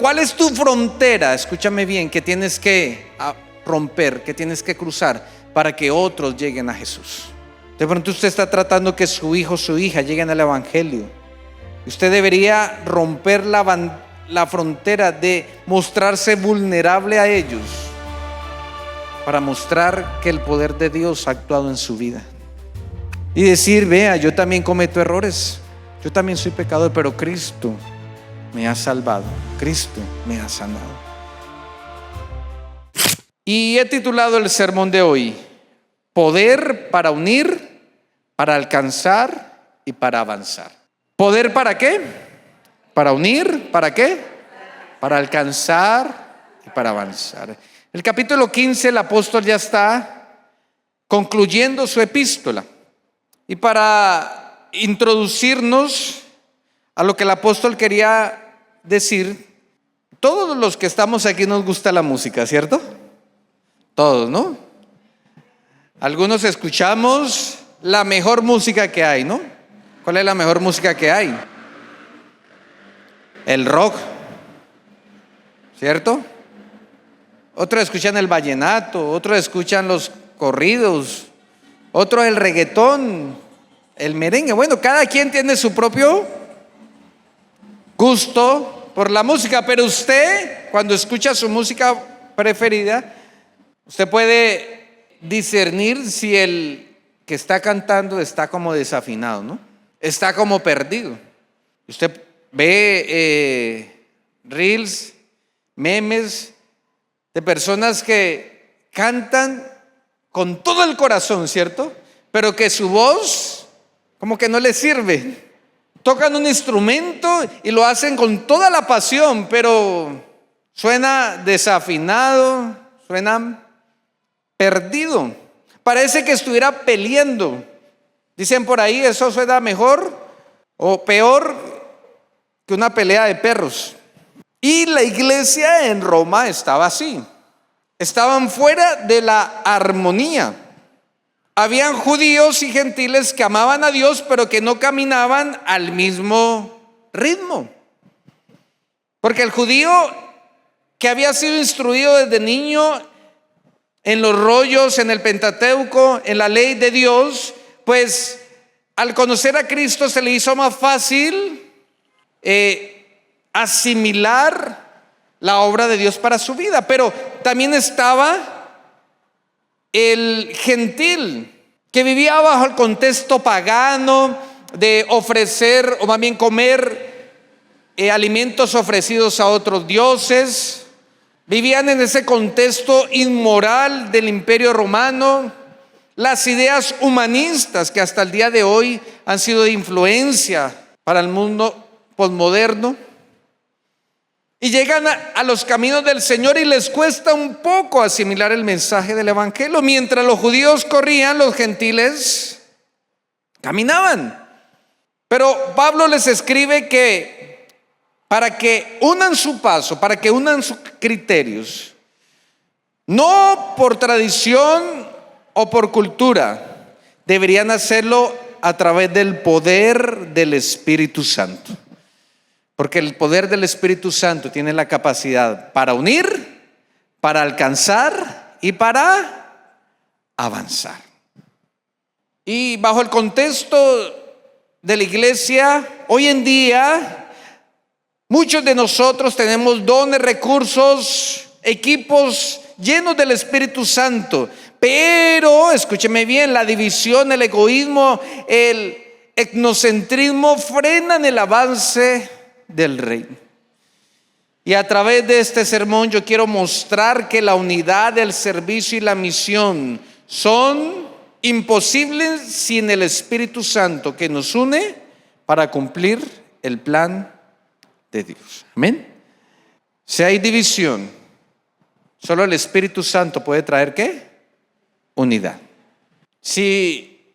¿cuál es tu frontera? Escúchame bien, que tienes que romper, que tienes que cruzar para que otros lleguen a Jesús. De pronto usted está tratando que su hijo o su hija lleguen al evangelio. Usted debería romper la frontera de mostrarse vulnerable a ellos para mostrar que el poder de Dios ha actuado en su vida y decir: vea, yo también cometo errores, yo también soy pecador, pero Cristo me ha salvado, Cristo me ha sanado. Y he titulado el sermón de hoy: poder para unir, para alcanzar y para avanzar. ¿Poder para qué? Para unir, ¿para qué? Para alcanzar y para avanzar. El capítulo 15, el apóstol ya está concluyendo su epístola. Y para introducirnos a lo que el apóstol quería decir, todos los que estamos aquí nos gusta la música, ¿cierto? Todos, ¿no? Algunos escuchamos la mejor música que hay, ¿no? ¿Cuál es la mejor música que hay? El rock, ¿cierto? Otros escuchan el vallenato, otros escuchan los corridos, otros el reggaetón, el merengue. Bueno, cada quien tiene su propio gusto por la música, pero usted, cuando escucha su música preferida, usted puede discernir si el que está cantando está como desafinado, ¿no? Está como perdido. Usted ve reels, memes de personas que cantan con todo el corazón, ¿cierto? Pero que su voz como que no les sirve. Tocan un instrumento y lo hacen con toda la pasión, pero suena desafinado, suena perdido. Parece que estuviera peleando. Dicen por ahí, eso suena mejor o peor que una pelea de perros. Y la iglesia en Roma estaba así. Estaban fuera de la armonía. Habían judíos y gentiles que amaban a Dios, pero que no caminaban al mismo ritmo. Porque el judío que había sido instruido desde niño en los rollos, en el Pentateuco, en la ley de Dios, pues al conocer a Cristo se le hizo más fácil asimilar la obra de Dios para su vida. Pero también estaba el gentil que vivía bajo el contexto pagano de ofrecer, o más bien comer alimentos ofrecidos a otros dioses. Vivían en ese contexto inmoral del Imperio Romano. Las ideas humanistas que hasta el día de hoy han sido de influencia para el mundo posmoderno. Y llegan a los caminos del Señor y les cuesta un poco asimilar el mensaje del evangelio. Mientras los judíos corrían, los gentiles caminaban. Pero Pablo les escribe que para que unan su paso, para que unan sus criterios, no por tradición o por cultura, deberían hacerlo a través del poder del Espíritu Santo. Porque el poder del Espíritu Santo tiene la capacidad para unir, para alcanzar y para avanzar. Y bajo el contexto de la iglesia, hoy en día, muchos de nosotros tenemos dones, recursos, equipos llenos del Espíritu Santo. Pero, escúcheme bien, la división, el egoísmo, el etnocentrismo frenan el avance del reino. Y a través de este sermón yo quiero mostrar que la unidad, el servicio y la misión son imposibles sin el Espíritu Santo que nos une para cumplir el plan de Dios. Amén. Si hay división, solo el Espíritu Santo puede traer ¿qué? Unidad. Si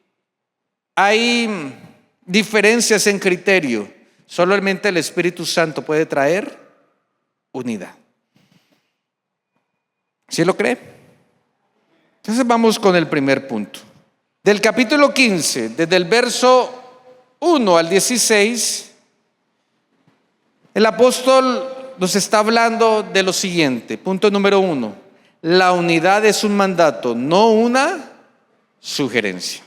hay diferencias en criterio, solamente el Espíritu Santo puede traer unidad. ¿Sí lo cree? Entonces vamos con el primer punto. Del capítulo 15, desde el verso 1 al 16, el apóstol nos está hablando de lo siguiente. Punto número 1. La unidad es un mandato, no una sugerencia.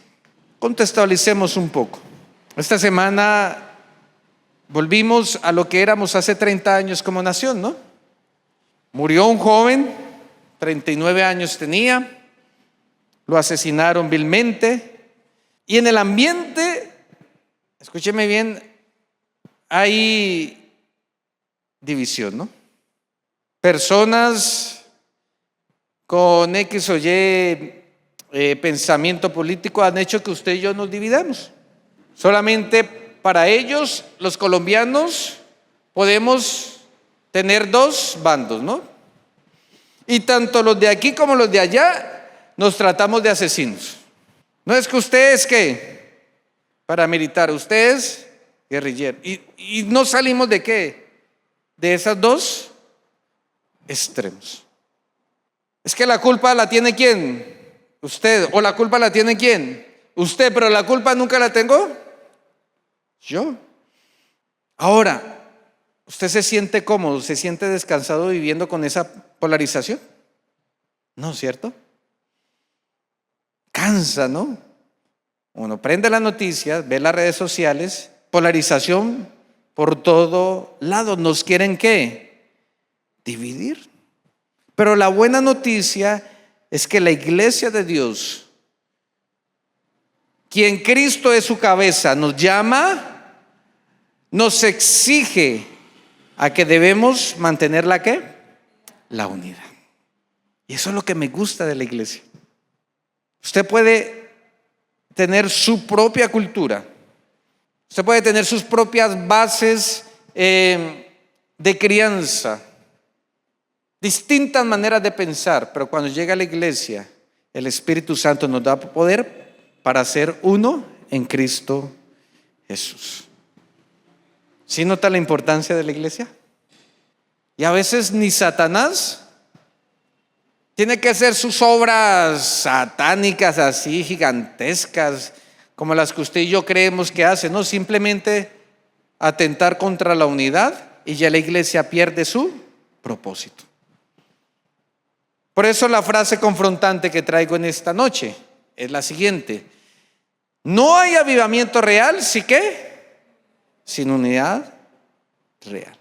Contextualicemos un poco. Esta semana volvimos a lo que éramos hace 30 años como nación, ¿no? Murió un joven, 39 años tenía, lo asesinaron vilmente, y en el ambiente, escúcheme bien, hay división, ¿no? Personas con X o Y pensamiento político han hecho que usted y yo nos dividamos. Solamente para ellos, los colombianos, podemos tener dos bandos, ¿no? Y tanto los de aquí como los de allá nos tratamos de asesinos. No es que usted es que paramilitar, usted es guerrillero. Y no salimos de qué, de esas dos extremos. Es que la culpa la tiene ¿quién? Usted. ¿O la culpa la tiene quién? Usted, pero la culpa nunca la tengo yo. Ahora, ¿usted se siente cómodo, se siente descansado viviendo con esa polarización? No, ¿cierto? Cansa, ¿no? Uno prende las noticias, ve las redes sociales, polarización por todo lado. ¿Nos quieren qué? Dividir. Pero la buena noticia es que la iglesia de Dios, quien Cristo es su cabeza, nos llama, nos exige a que debemos mantener la ¿qué? La unidad. Y eso es lo que me gusta de la iglesia. Usted puede tener su propia cultura, usted puede tener sus propias bases de crianza, distintas maneras de pensar, pero cuando llega a la iglesia, el Espíritu Santo nos da poder para ser uno en Cristo Jesús. ¿Sí nota la importancia de la iglesia? Y a veces ni Satanás tiene que hacer sus obras satánicas así gigantescas como las que usted y yo creemos que hace, no, simplemente atentar contra la unidad y ya la iglesia pierde su propósito. Por eso la frase confrontante que traigo en esta noche es la siguiente: no hay avivamiento real, ¿sí qué? Sin unidad real.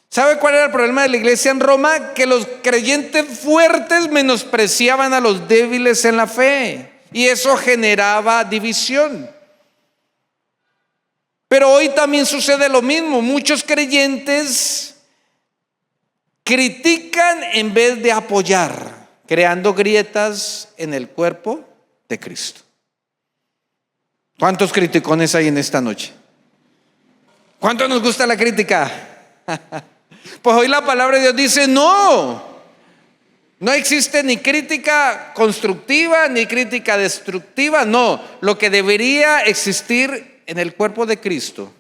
¿Sabe cuál era el problema de la iglesia en Roma? Que los creyentes fuertes menospreciaban a los débiles en la fe, y eso generaba división. Pero hoy también sucede lo mismo. Muchos creyentes critican en vez de apoyar, creando grietas en el cuerpo de Cristo. ¿Cuántos criticones hay en esta noche? ¿Cuánto nos gusta la crítica? Pues hoy la palabra de Dios dice no existe ni crítica constructiva ni crítica destructiva. No, lo que debería existir en el cuerpo de Cristo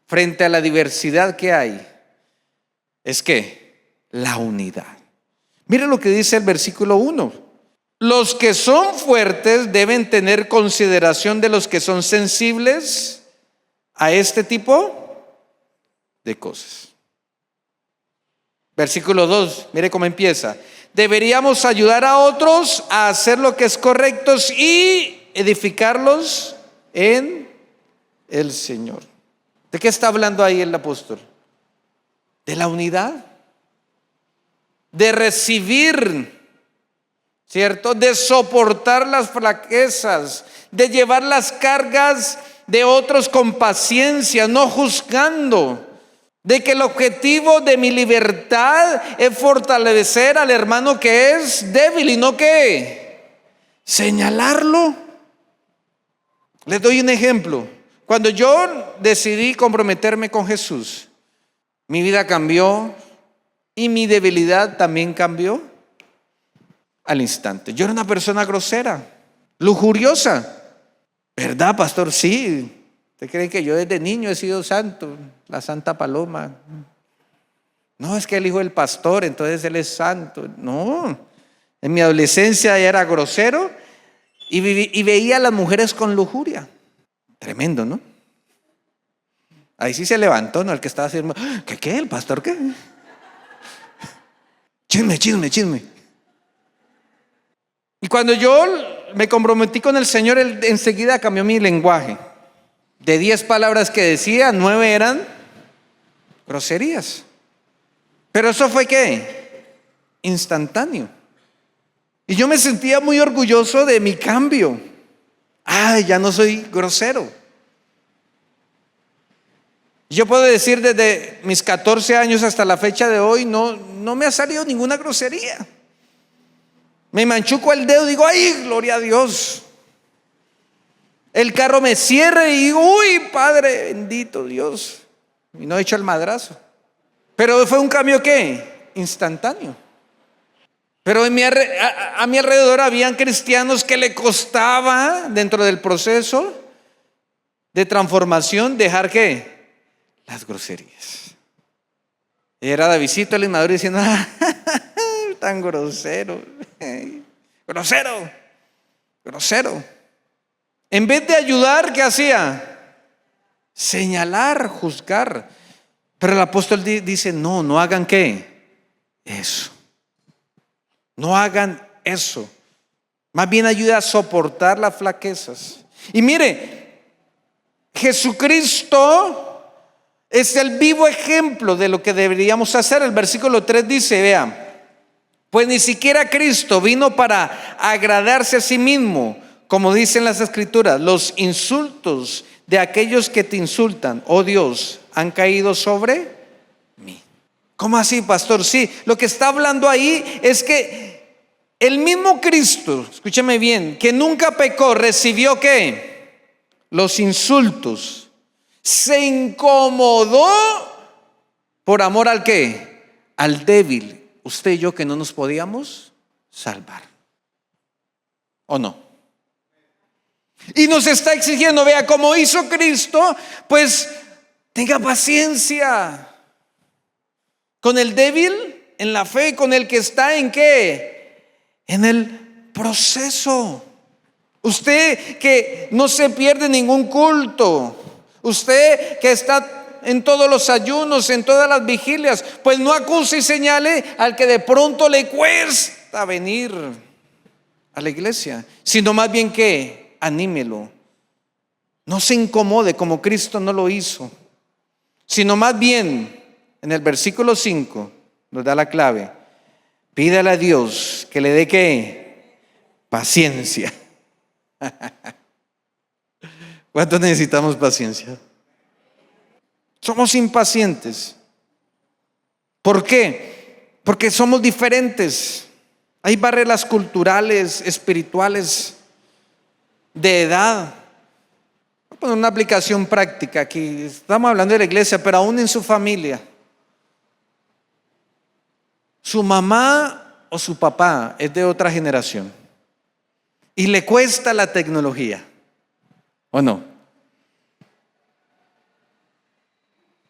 frente a la diversidad que hay es que la unidad. Mire lo que dice el versículo 1: los que son fuertes deben tener consideración de los que son sensibles a este tipo de cosas. Versículo 2, mire cómo empieza: deberíamos ayudar a otros a hacer lo que es correcto y edificarlos en el Señor. ¿De qué está hablando ahí el apóstol? De la unidad, de recibir, ¿cierto? De soportar las flaquezas, de llevar las cargas de otros con paciencia, no juzgando. De que el objetivo de mi libertad es fortalecer al hermano que es débil y no que señalarlo. Les doy un ejemplo. Cuando yo decidí comprometerme con Jesús, mi vida cambió y mi debilidad también cambió al instante. Yo era una persona grosera, lujuriosa. ¿Verdad, pastor? Sí. ¿Usted cree que yo desde niño he sido santo? La Santa Paloma. No, es que el hijo del pastor, entonces él es santo. No, en mi adolescencia era grosero y veía a las mujeres con lujuria. Tremendo, ¿no? Ahí sí se levantó, ¿no? El que estaba haciendo, ¿qué? ¿El pastor qué? Chisme. Y cuando yo me comprometí con el Señor, Él enseguida cambió mi lenguaje. De 10 palabras que decía, 9 eran groserías. Pero eso fue ¿qué? Instantáneo. Y yo me sentía muy orgulloso de mi cambio. Ya no soy grosero. Yo puedo decir desde mis 14 años hasta la fecha de hoy, no me ha salido ninguna grosería. Me manchuco el dedo y digo, ¡ay, gloria a Dios! El carro me cierra y digo, ¡uy, Padre bendito Dios! Y no he hecho el madrazo. Pero fue un cambio ¿qué? Instantáneo. Pero a mi alrededor habían cristianos que le costaba dentro del proceso de transformación dejar ¿qué? Las groserías. Y era Davidcito el inmaduro diciendo, tan grosero, grosero. En vez de ayudar, ¿qué hacía? Señalar, juzgar. Pero el apóstol dice, no hagan ¿qué? Eso. No hagan eso. Más bien ayuda a soportar las flaquezas. Y mire, Jesucristo es el vivo ejemplo de lo que deberíamos hacer. El versículo 3 dice, vea, pues ni siquiera Cristo vino para agradarse a sí mismo, como dicen las Escrituras. Los insultos de aquellos que te insultan, oh Dios, han caído sobre mí. ¿Cómo así, pastor? Sí, lo que está hablando ahí es que el mismo Cristo, escúcheme bien, que nunca pecó, recibió ¿qué? Los insultos. Se incomodó por amor al ¿qué? Al débil. Usted y yo que no nos podíamos salvar. ¿O no? Y nos está exigiendo, vea, como hizo Cristo, pues tenga paciencia con el débil en la fe, con el que está en ¿qué? En el proceso. Usted que no se pierde ningún culto, usted que está en todos los ayunos, en todas las vigilias, pues no acuse y señale al que de pronto le cuesta venir a la iglesia, sino más bien que anímelo. No se incomode como Cristo no lo hizo, sino más bien en el versículo 5 nos da la clave. Pídale a Dios que le dé ¿qué? Paciencia. ¿Cuánto necesitamos paciencia? Somos impacientes. ¿Por qué? Porque somos diferentes. Hay barreras culturales, espirituales, de edad. Voy a poner una aplicación práctica aquí. Estamos hablando de la iglesia, pero aún en su familia. Su mamá o su papá es de otra generación y le cuesta la tecnología, ¿o no?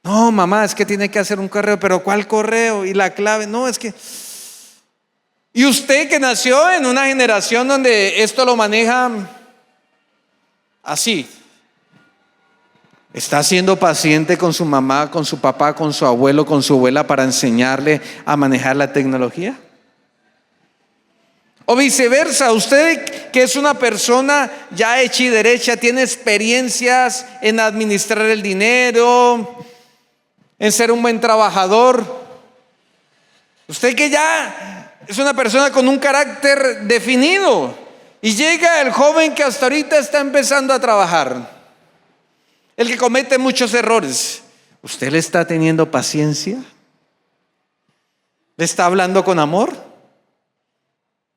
No, mamá, es que tiene que hacer un correo, pero ¿cuál correo? Y la clave, no, es que... Y usted que nació en una generación donde esto lo maneja así, ¿está siendo paciente con su mamá, con su papá, con su abuelo, con su abuela para enseñarle a manejar la tecnología? O viceversa, usted que es una persona ya hecha y derecha, tiene experiencias en administrar el dinero, en ser un buen trabajador. Usted que ya es una persona con un carácter definido y llega el joven que hasta ahorita está empezando a trabajar, el que comete muchos errores. ¿Usted le está teniendo paciencia? ¿Le está hablando con amor?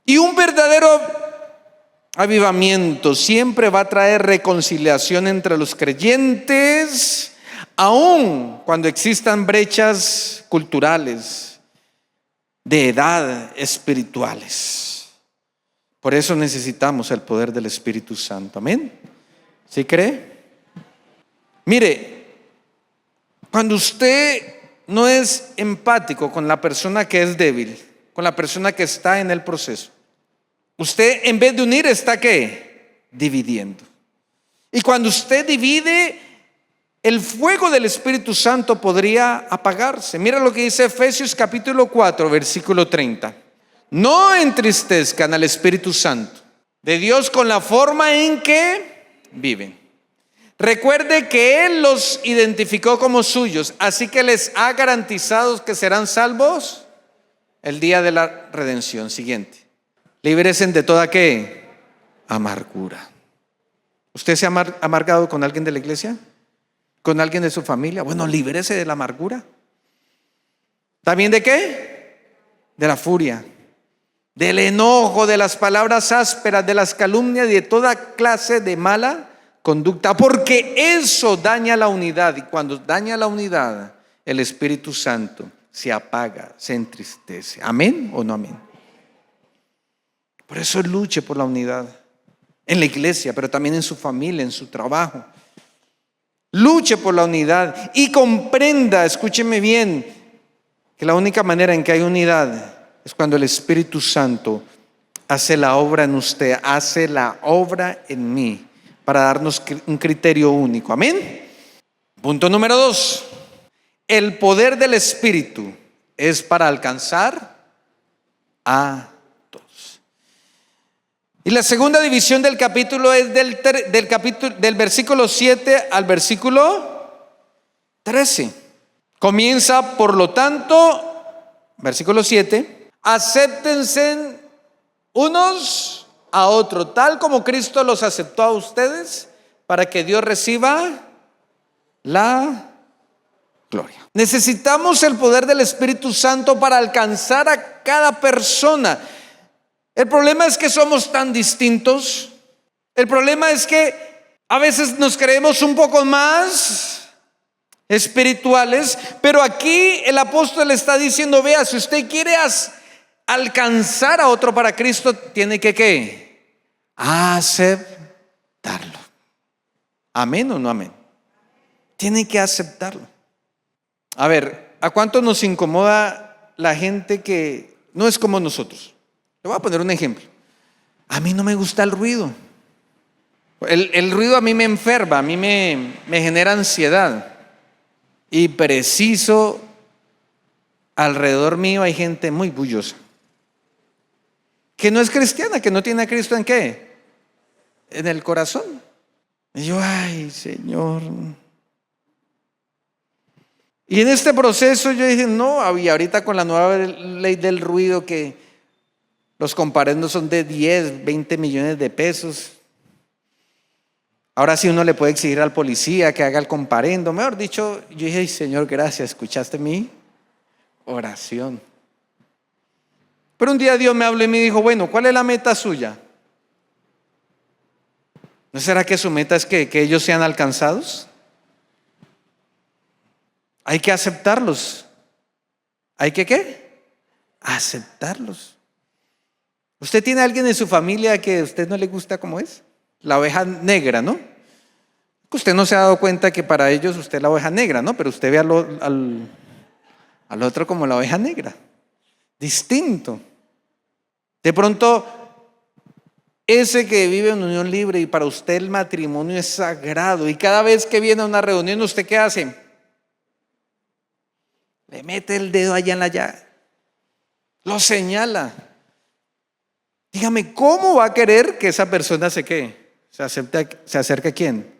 Y un verdadero avivamiento siempre va a traer reconciliación entre los creyentes, aun cuando existan brechas culturales, de edad, espirituales. Por eso necesitamos el poder del Espíritu Santo. Amén. ¿Sí cree? Mire, cuando usted no es empático con la persona que es débil, con la persona que está en el proceso, usted en vez de unir está ¿qué? Dividiendo. Y cuando usted divide, el fuego del Espíritu Santo podría apagarse. Mira lo que dice Efesios capítulo 4, versículo 30. No entristezcan al Espíritu Santo de Dios con la forma en que viven. Recuerde que Él los identificó como suyos, así que les ha garantizado que serán salvos el día de la redención. Siguiente. Líbresen de toda ¿qué? Amargura. ¿Usted se ha amargado con alguien de la iglesia? ¿Con alguien de su familia? Bueno, líbrese de la amargura. ¿También de qué? De la furia, del enojo, de las palabras ásperas, de las calumnias y de toda clase de mala conducta, porque eso daña la unidad, y cuando daña la unidad, el Espíritu Santo se apaga, se entristece. ¿Amén o no amén? Por eso luche por la unidad en la iglesia, pero también en su familia, en su trabajo. Luche por la unidad y comprenda, escúcheme bien, que la única manera en que hay unidad es cuando el Espíritu Santo hace la obra en usted, hace la obra en mí, para darnos un criterio único. Amén. Punto número 2. El poder del Espíritu es para alcanzar a todos. Y la segunda división del capítulo es del versículo 7 al versículo 13. Comienza, por lo tanto, versículo 7, acéptense unos a otros, tal como Cristo los aceptó a ustedes, para que Dios reciba la gloria. Necesitamos el poder del Espíritu Santo para alcanzar a cada persona. El problema es que somos tan distintos. El problema es que a veces nos creemos un poco más espirituales, pero aquí el apóstol está diciendo: vea, si usted quiere alcanzar a otro para Cristo, tiene que ¿qué? Aceptarlo. ¿Amén o no amén? Tiene que aceptarlo. A ver, ¿a cuánto nos incomoda la gente que no es como nosotros? Le voy a poner un ejemplo. A mí no me gusta el ruido. El ruido a mí me enferma, a mí me genera ansiedad. Y preciso, alrededor mío hay gente muy bullosa, que no es cristiana, que no tiene a Cristo ¿en qué? En el corazón. Y yo, ay, Señor. Y en este proceso yo dije, no, y ahorita con la nueva ley del ruido, que los comparendos son de 10, 20 millones de pesos. Ahora sí uno le puede exigir al policía que haga el comparendo. Mejor dicho, yo dije, ay, Señor, gracias, escuchaste mi oración. Pero un día Dios me habló y me dijo, bueno, ¿cuál es la meta suya? ¿No será que su meta es que ellos sean alcanzados? Hay que aceptarlos. ¿Hay que qué? Aceptarlos. ¿Usted tiene a alguien en su familia que a usted no le gusta como es? La oveja negra, ¿no? Usted no se ha dado cuenta que para ellos usted es la oveja negra, ¿no? Pero usted ve al otro como la oveja negra. Distinto. De pronto, ese que vive en unión libre y para usted el matrimonio es sagrado, y cada vez que viene a una reunión, ¿usted qué hace? Le mete el dedo allá en la llaga, lo señala. Dígame, ¿cómo va a querer que esa persona se acerque a quién?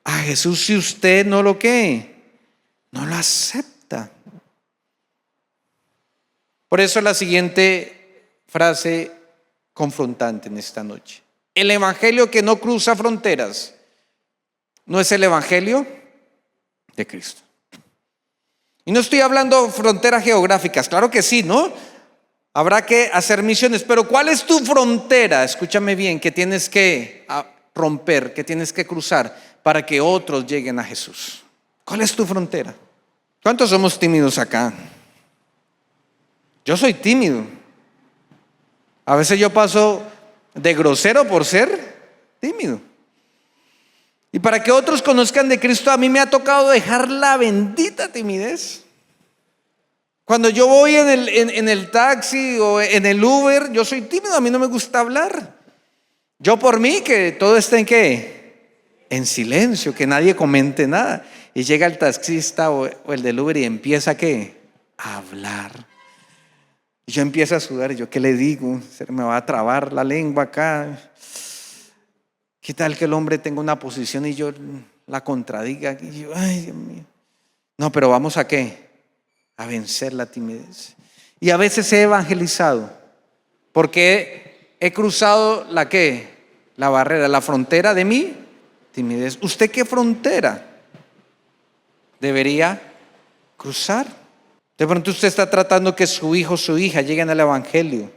A Jesús, si usted no lo no lo acepta. Por eso la siguiente frase confrontante en esta noche: el evangelio que no cruza fronteras no es el evangelio de Cristo. Y no estoy hablando fronteras geográficas, claro que sí, ¿no? Habrá que hacer misiones, pero ¿cuál es tu frontera? Escúchame bien, que tienes que romper, que tienes que cruzar para que otros lleguen a Jesús. ¿Cuál es tu frontera? ¿Cuántos somos tímidos acá? Yo soy tímido. A veces yo paso de grosero por ser tímido. Y para que otros conozcan de Cristo, a mí me ha tocado dejar la bendita timidez. Cuando yo voy en el taxi o en el Uber, yo soy tímido, a mí no me gusta hablar. Yo por mí que todo esté en qué, en silencio, que nadie comente nada. y llega el taxista o el del Uber y empieza ¿qué? A hablar. Y yo empiezo a sudar y yo ¿qué le digo? Se me va a trabar la lengua acá. ¿Qué tal que el hombre tenga una posición y yo la contradiga? Y yo, ay, Dios mío. No, pero vamos a ¿qué? A vencer la timidez. Y a veces he evangelizado porque he cruzado la ¿qué? La barrera, la frontera de mi timidez. ¿Usted qué frontera debería cruzar? De pronto usted está tratando que su hijo o su hija lleguen al evangelio.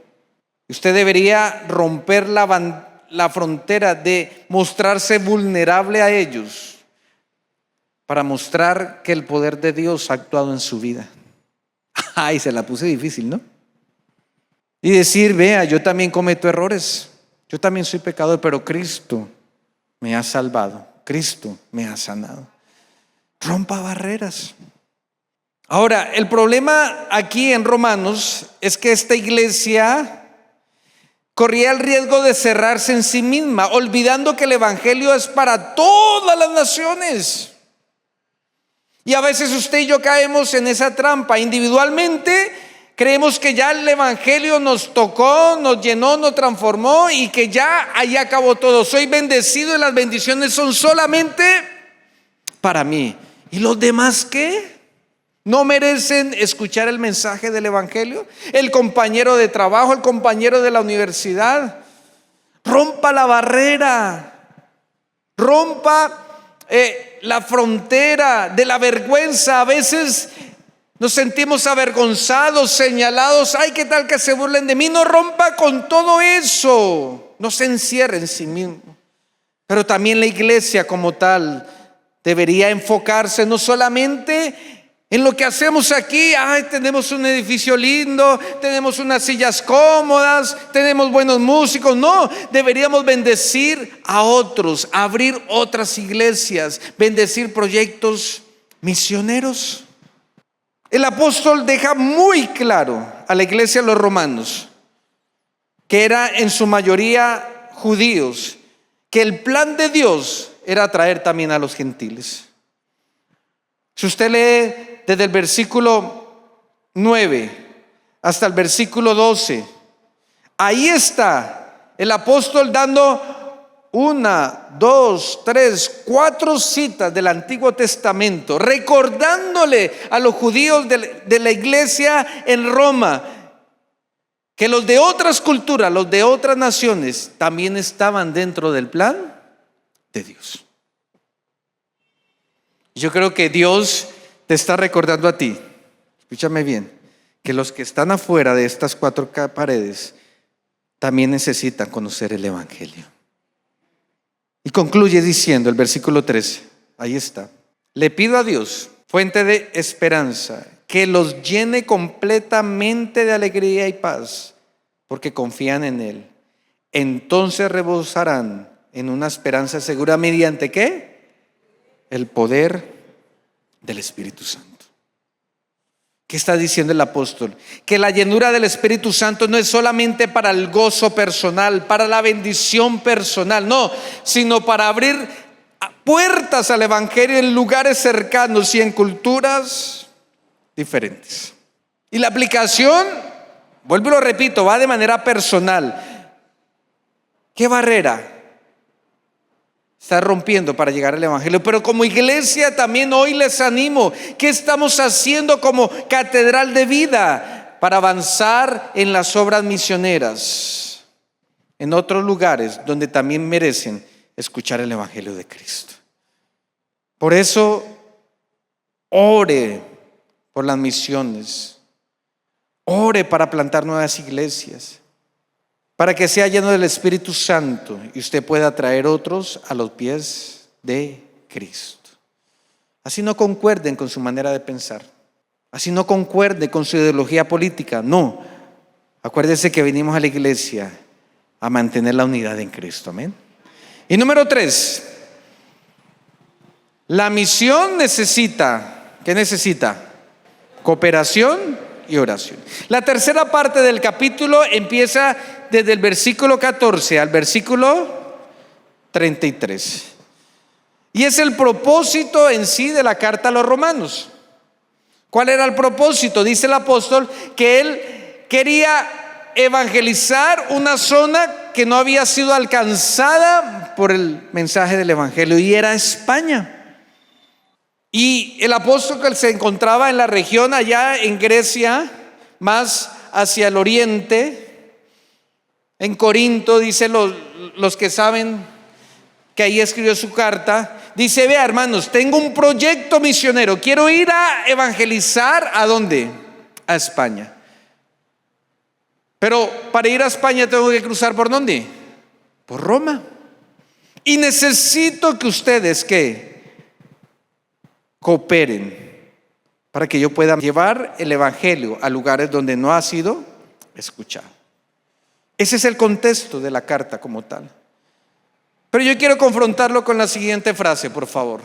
Usted debería romper la frontera de mostrarse vulnerable a ellos para mostrar que el poder de Dios ha actuado en su vida. Ay, se la puse difícil, ¿no? Y decir, vea, yo también cometo errores, yo también soy pecador, pero Cristo me ha salvado, Cristo me ha sanado. Rompa barreras. Ahora, el problema aquí en Romanos es que esta iglesia corría el riesgo de cerrarse en sí misma, olvidando que el evangelio es para todas las naciones. Y a veces usted y yo caemos en esa trampa. Individualmente creemos que ya el evangelio nos tocó, nos llenó, nos transformó y que ya ahí acabó todo. Soy bendecido y las bendiciones son solamente para mí. ¿Y los demás qué? ¿No merecen escuchar el mensaje del evangelio? El compañero de trabajo, el compañero de la universidad. Rompa la barrera, rompa la frontera de la vergüenza. A veces nos sentimos avergonzados, señalados. Ay, ¿qué tal que se burlen de mí? No rompa con todo eso, no se encierre en sí mismo. Pero también la iglesia como tal debería enfocarse no solamente en lo que hacemos aquí. Ay, tenemos un edificio lindo, tenemos unas sillas cómodas, tenemos buenos músicos. No, deberíamos bendecir a otros, abrir otras iglesias, bendecir proyectos misioneros. El apóstol deja muy claro a la iglesia de los romanos, que era en su mayoría judíos, que el plan de Dios era atraer también a los gentiles. Si usted lee desde el versículo 9 hasta el versículo 12, ahí está el apóstol dando 1, 2, 3, 4 citas del Antiguo Testamento, recordándole a los judíos de la iglesia en Roma que los de otras culturas, los de otras naciones, también estaban dentro del plan de Dios. Yo creo que Dios te está recordando a ti, escúchame bien, que los que están afuera de estas 4 paredes también necesitan conocer el evangelio. Y concluye diciendo el versículo 13, ahí está: le pido a Dios, fuente de esperanza, que los llene completamente de alegría y paz, porque confían en Él. Entonces rebosarán en una esperanza segura mediante ¿qué? El poder del Espíritu Santo. ¿Qué está diciendo el apóstol? Que la llenura del Espíritu Santo no es solamente para el gozo personal, para la bendición personal, no, sino para abrir puertas al evangelio en lugares cercanos y en culturas diferentes. Y la aplicación, vuelvo y lo repito, va de manera personal. ¿Qué barrera está rompiendo para llegar al evangelio? Pero como iglesia también hoy les animo. ¿Qué estamos haciendo como catedral de vida para avanzar en las obras misioneras en otros lugares donde también merecen escuchar el evangelio de Cristo? Por eso ore por las misiones, ore para plantar nuevas iglesias, para que sea lleno del Espíritu Santo y usted pueda traer otros a los pies de Cristo. Así no concuerden con su manera de pensar, así no concuerde con su ideología política. No, acuérdese que venimos a la iglesia a mantener la unidad en Cristo. Amén. Y número 3, la misión necesita, ¿qué necesita? Cooperación y oración. La tercera parte del capítulo empieza desde el versículo 14 al versículo 33. Y es el propósito en sí de la carta a los romanos. ¿Cuál era el propósito? Dice el apóstol que él quería evangelizar una zona que no había sido alcanzada por el mensaje del evangelio, y era España. Y el apóstol que se encontraba en la región allá en Grecia, más hacia el oriente, en Corinto, dice los que saben que ahí escribió su carta, dice: vea, hermanos, tengo un proyecto misionero, quiero ir a evangelizar. ¿A dónde? A España. Pero para ir a España tengo que cruzar ¿por dónde? Por Roma. Y necesito que ustedes cooperen para que yo pueda llevar el evangelio a lugares donde no ha sido escuchado. Ese es el contexto de la carta como tal. Pero yo quiero confrontarlo con la siguiente frase, por favor.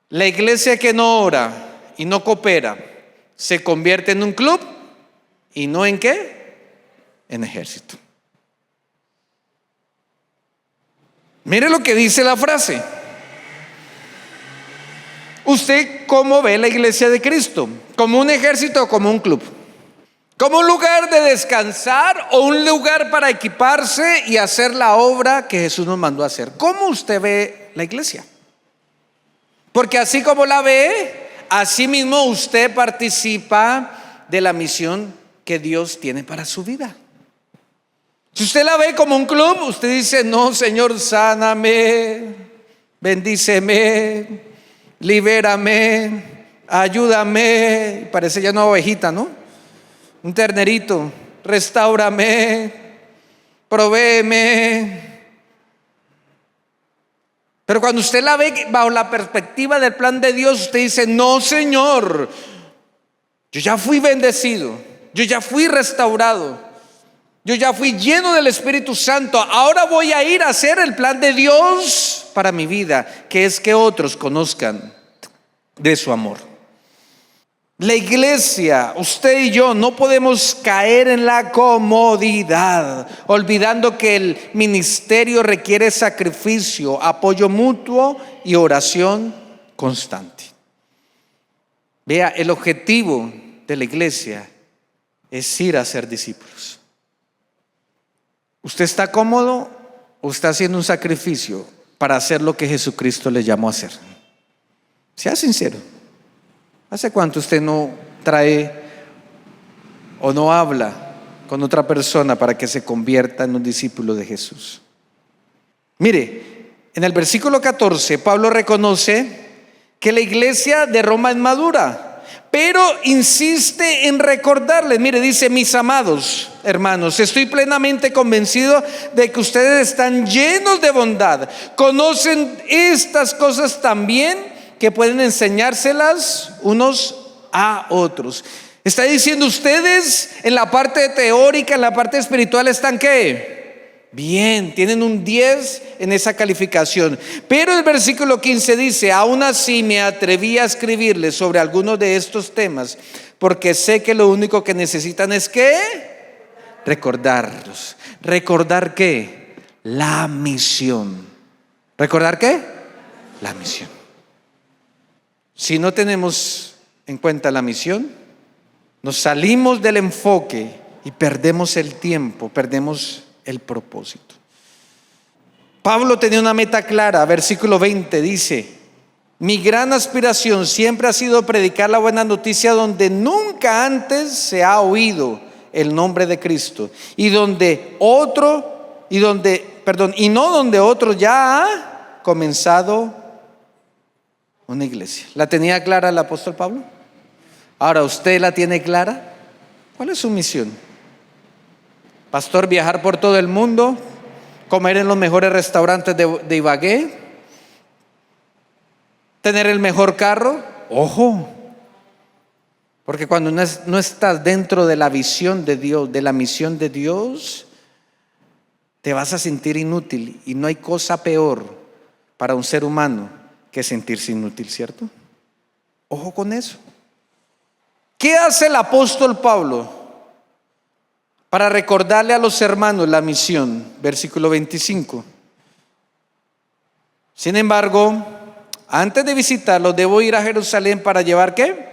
La iglesia que no ora y no coopera se convierte en un club, y no en ¿qué? En ejército. Mire lo que dice la frase. ¿Usted cómo ve la iglesia de Cristo? ¿Como un ejército o como un club? ¿Como un lugar de descansar o un lugar para equiparse y hacer la obra que Jesús nos mandó a hacer? ¿Cómo usted ve la iglesia? Porque así como la ve, así mismo usted participa de la misión que Dios tiene para su vida. Si usted la ve como un club, usted dice: no, Señor, sáname, bendíceme, libérame, ayúdame. Parece ya una ovejita, ¿no? Un ternerito. Restáurame, provéeme. Pero cuando usted la ve bajo la perspectiva del plan de Dios, usted dice: no, Señor, yo ya fui bendecido, yo ya fui restaurado, yo ya fui lleno del Espíritu Santo. Ahora voy a ir a hacer el plan de Dios para mi vida, que es que otros conozcan de su amor. La iglesia, usted y yo, no podemos caer en la comodidad, olvidando que el ministerio requiere sacrificio, apoyo mutuo y oración constante. Vea, el objetivo de la iglesia es ir a ser discípulos. ¿Usted está cómodo o está haciendo un sacrificio para hacer lo que Jesucristo le llamó a hacer? Sea sincero. ¿Hace cuánto usted no trae o no habla con otra persona para que se convierta en un discípulo de Jesús? Mire, en el versículo 14, Pablo reconoce que la iglesia de Roma es madura, pero insiste en recordarles. Mire, dice: mis amados hermanos, estoy plenamente convencido de que ustedes están llenos de bondad, conocen estas cosas también, que pueden enseñárselas unos a otros. Está diciendo: ustedes en la parte teórica, en la parte espiritual, ¿están qué? Bien, tienen un 10 en esa calificación. Pero el versículo 15 dice: aún así me atreví a escribirles sobre algunos de estos temas, porque sé que lo único que necesitan es ¿qué? Recordarlos. ¿Recordar qué? La misión. ¿Recordar qué? La misión. Si no tenemos en cuenta la misión, nos salimos del enfoque y perdemos el tiempo, perdemos el propósito. Pablo tenía una meta clara. Versículo 20 dice: mi gran aspiración siempre ha sido predicar la buena noticia donde nunca antes se ha oído el nombre de Cristo, y no donde otro ya ha comenzado una iglesia. ¿La tenía clara el apóstol Pablo? Ahora, ¿usted la tiene clara? ¿Cuál es su misión? Pastor, viajar por todo el mundo, comer en los mejores restaurantes de Ibagué, tener el mejor carro. Ojo, porque cuando no estás dentro de la visión de Dios, de la misión de Dios, te vas a sentir inútil, y no hay cosa peor para un ser humano que sentirse inútil, ¿cierto? Ojo con eso. ¿Qué hace el apóstol Pablo para recordarle a los hermanos la misión? Versículo 25. Sin embargo, Antes de visitarlo, debo ir a Jerusalén para llevar ¿qué?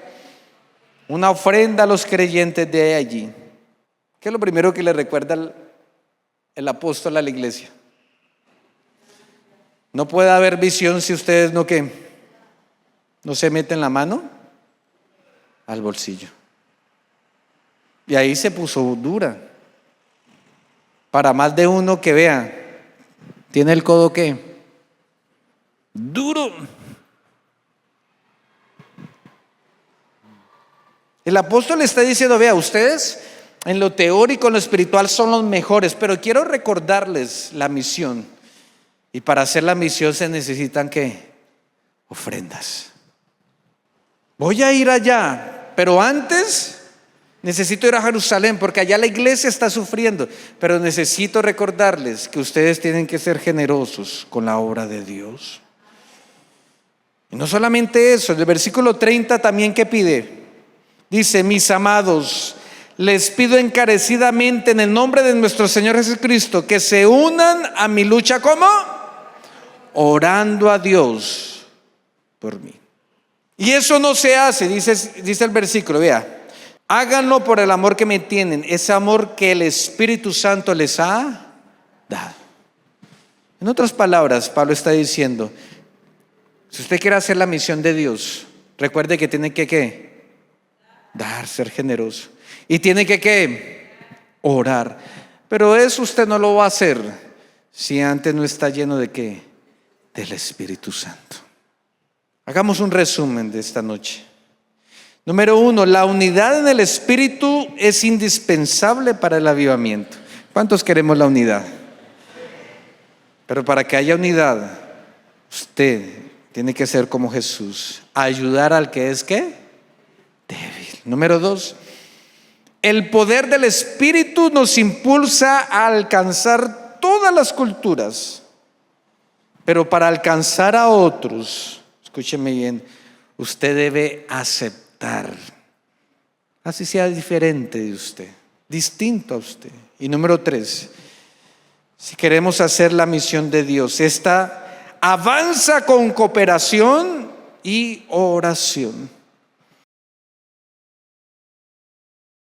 Una ofrenda a los creyentes de allí. ¿Qué es lo primero que le recuerda el apóstol a la iglesia? No puede haber visión si ustedes no ¿qué? No se meten la mano al bolsillo. Y ahí se puso dura. Para más de uno que vea, tiene el codo ¿qué? Duro. El apóstol está diciendo, vea, ustedes en lo teórico, en lo espiritual son los mejores, pero quiero recordarles la misión. Y para hacer la misión se necesitan ¿qué? Ofrendas. Voy a ir allá, pero antes necesito ir a Jerusalén porque allá la iglesia está sufriendo. Pero necesito recordarles que ustedes tienen que ser generosos con la obra de Dios. Y no solamente eso, en el versículo 30 también ¿qué pide? Dice, mis amados, les pido encarecidamente en el nombre de nuestro Señor Jesucristo que se unan a mi lucha. ¿Cómo? Orando a Dios por mí. Y eso no se hace, dice el versículo, vea, háganlo por el amor que me tienen, ese amor que el Espíritu Santo les ha dado. En otras palabras, Pablo está diciendo, si usted quiere hacer la misión de Dios, recuerde que tiene que ¿qué? Dar, ser generoso. Y tiene que ¿qué? Orar. Pero eso usted no lo va a hacer si antes no está lleno de ¿qué? Del Espíritu Santo. Hagamos un resumen de esta noche. Número 1, la unidad en el Espíritu es indispensable para el avivamiento. ¿Cuántos queremos la unidad? Pero para que haya unidad, usted tiene que ser como Jesús, ayudar al que es ¿qué? Débil. Número 2, el poder del Espíritu nos impulsa a alcanzar todas las culturas, pero para alcanzar a otros, escúcheme bien, usted debe aceptar, así sea diferente de usted, distinto a usted. Y número 3, si queremos hacer la misión de Dios, esta avanza con cooperación y oración.